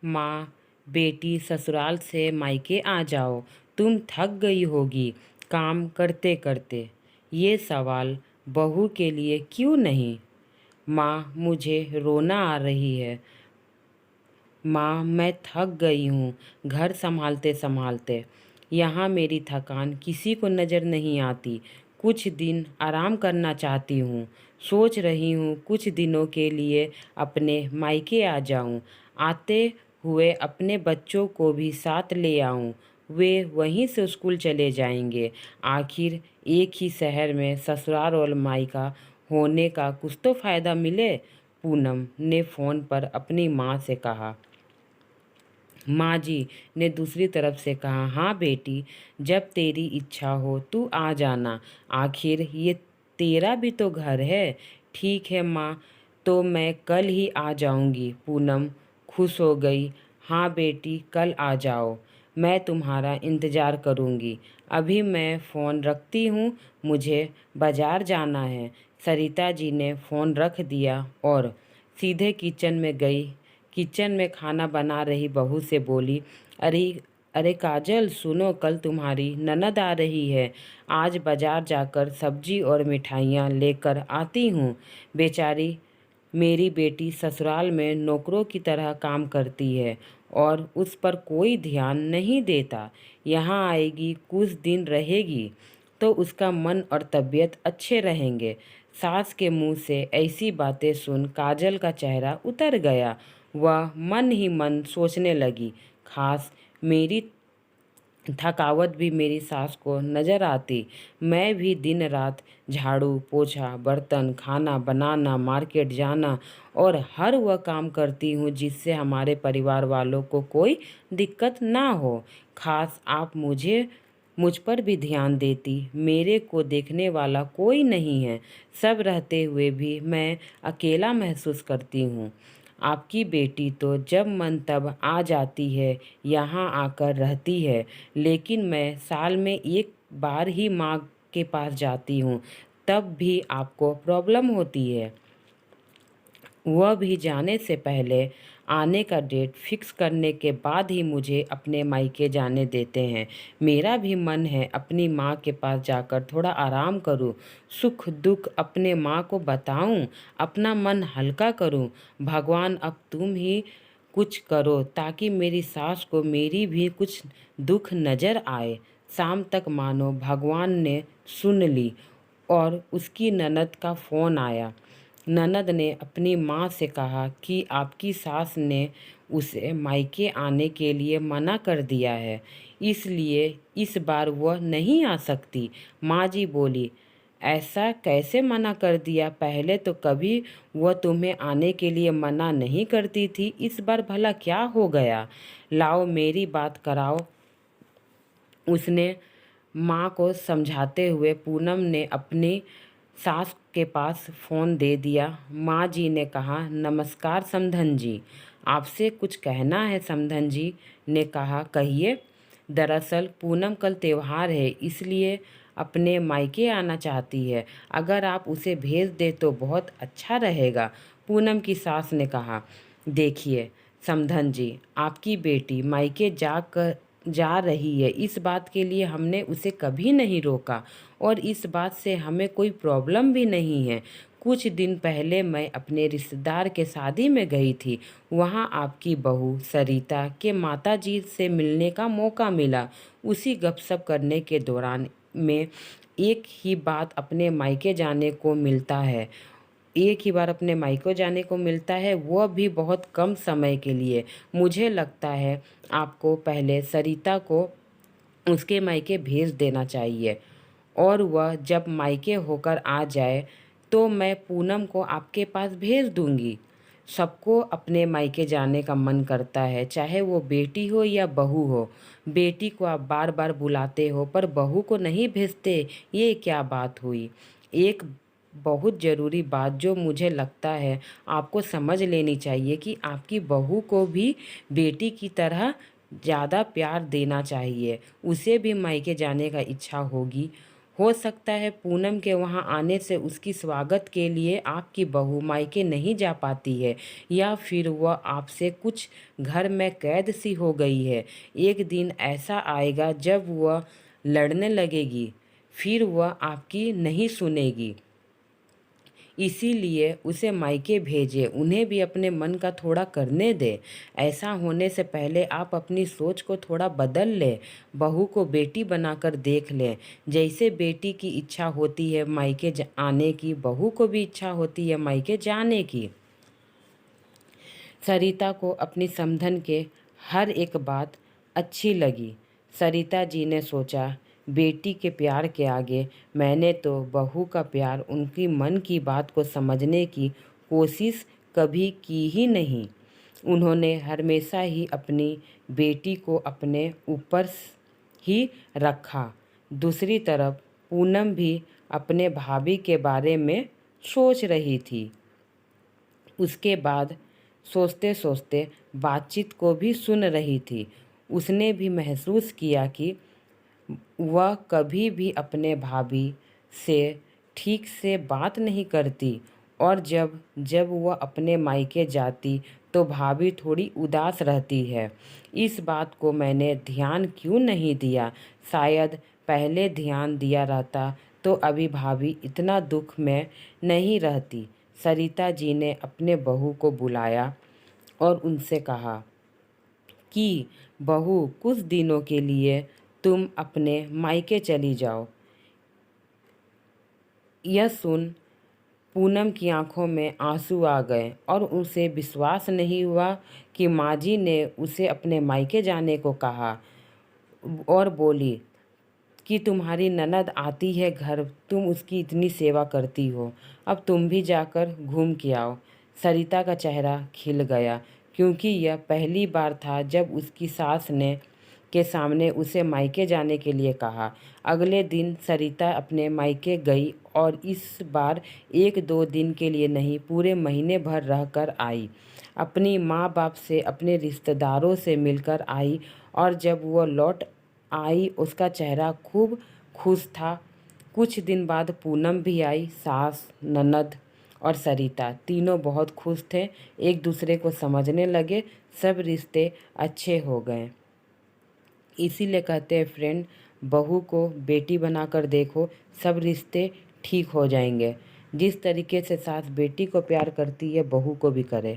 माँ, बेटी ससुराल से मायके आ जाओ, तुम थक गई होगी काम करते करते। ये सवाल बहू के लिए क्यों नहीं? माँ, मुझे रोना आ रही है। माँ, मैं थक गई हूँ घर संभालते संभालते। यहाँ मेरी थकान किसी को नज़र नहीं आती। कुछ दिन आराम करना चाहती हूँ। सोच रही हूँ कुछ दिनों के लिए अपने मायके आ जाऊँ। आते हुए अपने बच्चों को भी साथ ले आऊँ। वे वहीं से स्कूल चले जाएंगे। आखिर एक ही शहर में ससुराल और मायका होने का कुछ तो फ़ायदा मिले। पूनम ने फ़ोन पर अपनी माँ से कहा। माँ जी ने दूसरी तरफ से कहा, हाँ बेटी, जब तेरी इच्छा हो तू आ जाना। आखिर ये तेरा भी तो घर है। ठीक है माँ, तो मैं कल ही आ जाऊंगी। पूनम खुश हो गई। हाँ बेटी, कल आ जाओ, मैं तुम्हारा इंतज़ार करूंगी। अभी मैं फ़ोन रखती हूँ, मुझे बाज़ार जाना है। सरिता जी ने फ़ोन रख दिया और सीधे किचन में गई। किचन में खाना बना रही बहू से बोली, अरे अरे काजल सुनो, कल तुम्हारी ननद आ रही है। आज बाजार जाकर सब्जी और मिठाइयाँ लेकर आती हूँ। बेचारी मेरी बेटी ससुराल में नौकरों की तरह काम करती है और उस पर कोई ध्यान नहीं देता। यहाँ आएगी, कुछ दिन रहेगी तो उसका मन और तबीयत अच्छे रहेंगे। सास के मुंह से ऐसी बातें सुन काजल का चेहरा उतर गया। वह मन ही मन सोचने लगी, खास मेरी थकावट भी मेरी सास को नज़र आती। मैं भी दिन रात झाड़ू पोछा बर्तन खाना बनाना मार्केट जाना और हर वह काम करती हूँ जिससे हमारे परिवार वालों को कोई दिक्कत ना हो। खास आप मुझ पर भी ध्यान देती। मेरे को देखने वाला कोई नहीं है। सब रहते हुए भी मैं अकेला महसूस करती हूँ। आपकी बेटी तो जब मन तब आ जाती है, यहाँ आकर रहती है, लेकिन मैं साल में एक बार ही माँ के पास जाती हूँ, तब भी आपको प्रॉब्लम होती है। वह भी जाने से पहले आने का डेट फिक्स करने के बाद ही मुझे अपने मायके जाने देते हैं। मेरा भी मन है अपनी माँ के पास जाकर थोड़ा आराम करूं, सुख दुख अपने माँ को बताऊं, अपना मन हल्का करूं। भगवान अब तुम ही कुछ करो ताकि मेरी सास को मेरी भी कुछ दुख नज़र आए। शाम तक मानो भगवान ने सुन ली और उसकी ननद का फ़ोन आया। ननद ने अपनी माँ से कहा कि आपकी सास ने उसे मायके आने के लिए मना कर दिया है, इसलिए इस बार वह नहीं आ सकती। माँ जी बोली, ऐसा कैसे मना कर दिया? पहले तो कभी वह तुम्हें आने के लिए मना नहीं करती थी, इस बार भला क्या हो गया? लाओ मेरी बात कराओ। उसने माँ को समझाते हुए पूनम ने अपनी सास के पास फ़ोन दे दिया। माँ जी ने कहा, नमस्कार समधन जी, आपसे कुछ कहना है। समधन जी ने कहा, कहिए। दरअसल पूनम कल त्योहार है, इसलिए अपने मायके आना चाहती है। अगर आप उसे भेज दे तो बहुत अच्छा रहेगा। पूनम की सास ने कहा, देखिए समधन जी, आपकी बेटी मायके जा रही है, इस बात के लिए हमने उसे कभी नहीं रोका और इस बात से हमें कोई प्रॉब्लम भी नहीं है। कुछ दिन पहले मैं अपने रिश्तेदार के शादी में गई थी। वहाँ आपकी बहू सरिता के माताजी से मिलने का मौका मिला। उसी गपशप करने के दौरान में एक ही बात अपने मायके जाने को मिलता है। एक ही बार अपने मायके जाने को मिलता है, वह भी बहुत कम समय के लिए। मुझे लगता है आपको पहले सरिता को उसके मायके भेज देना चाहिए और वह जब मायके होकर आ जाए तो मैं पूनम को आपके पास भेज दूंगी। सबको अपने मायके जाने का मन करता है, चाहे वो बेटी हो या बहू हो। बेटी को आप बार बार बुलाते हो पर बहू को नहीं भेजते, ये क्या बात हुई? एक बहुत ज़रूरी बात जो मुझे लगता है आपको समझ लेनी चाहिए कि आपकी बहू को भी बेटी की तरह ज़्यादा प्यार देना चाहिए। उसे भी मायके जाने का इच्छा हो सकता है पूनम के वहाँ आने से उसकी स्वागत के लिए आपकी बहू मायके नहीं जा पाती है, या फिर वह आपसे कुछ घर में कैद सी हो गई है। एक दिन ऐसा आएगा जब वह लड़ने लगेगी, फिर वह आपकी नहीं सुनेगी। इसीलिए उसे मायके भेजें, उन्हें भी अपने मन का थोड़ा करने दें। ऐसा होने से पहले आप अपनी सोच को थोड़ा बदल लें। बहू को बेटी बनाकर देख लें। जैसे बेटी की इच्छा होती है मायके आने की, बहू को भी इच्छा होती है मायके जाने की। सरिता को अपनी समधन के हर एक बात अच्छी लगी। सरिता जी ने सोचा, बेटी के प्यार के आगे मैंने तो बहू का प्यार, उनकी मन की बात को समझने की कोशिश कभी की ही नहीं। उन्होंने हमेशा ही अपनी बेटी को अपने ऊपर ही रखा। दूसरी तरफ पूनम भी अपने भाभी के बारे में सोच रही थी। उसके बाद सोचते सोचते बातचीत को भी सुन रही थी। उसने भी महसूस किया कि वह कभी भी अपने भाभी से ठीक से बात नहीं करती, और जब जब वह अपने मायके जाती तो भाभी थोड़ी उदास रहती है। इस बात को मैंने ध्यान क्यों नहीं दिया? शायद पहले ध्यान दिया रहता तो अभी भाभी इतना दुख में नहीं रहती। सरिता जी ने अपने बहू को बुलाया और उनसे कहा कि बहू, कुछ दिनों के लिए तुम अपने मायके चली जाओ। यह सुन पूनम की आंखों में आंसू आ गए और उसे विश्वास नहीं हुआ कि माँ जी ने उसे अपने मायके जाने को कहा, और बोली कि तुम्हारी ननद आती है घर, तुम उसकी इतनी सेवा करती हो, अब तुम भी जाकर घूम के आओ। सरिता का चेहरा खिल गया, क्योंकि यह पहली बार था जब उसकी सास ने के सामने उसे मायके जाने के लिए कहा। अगले दिन सरिता अपने मायके गई, और इस बार 1-2 दिन के लिए नहीं, पूरे महीने भर रहकर आई। अपनी माँ बाप से, अपने रिश्तेदारों से मिलकर आई, और जब वह लौट आई उसका चेहरा खूब खुश था। कुछ दिन बाद पूनम भी आई। सास, ननद और सरिता तीनों बहुत खुश थे, एक दूसरे को समझने लगे, सब रिश्ते अच्छे हो गए। इसीलिए कहते हैं फ्रेंड, बहू को बेटी बनाकर देखो, सब रिश्ते ठीक हो जाएंगे। जिस तरीके से सास बेटी को प्यार करती है, बहू को भी करे।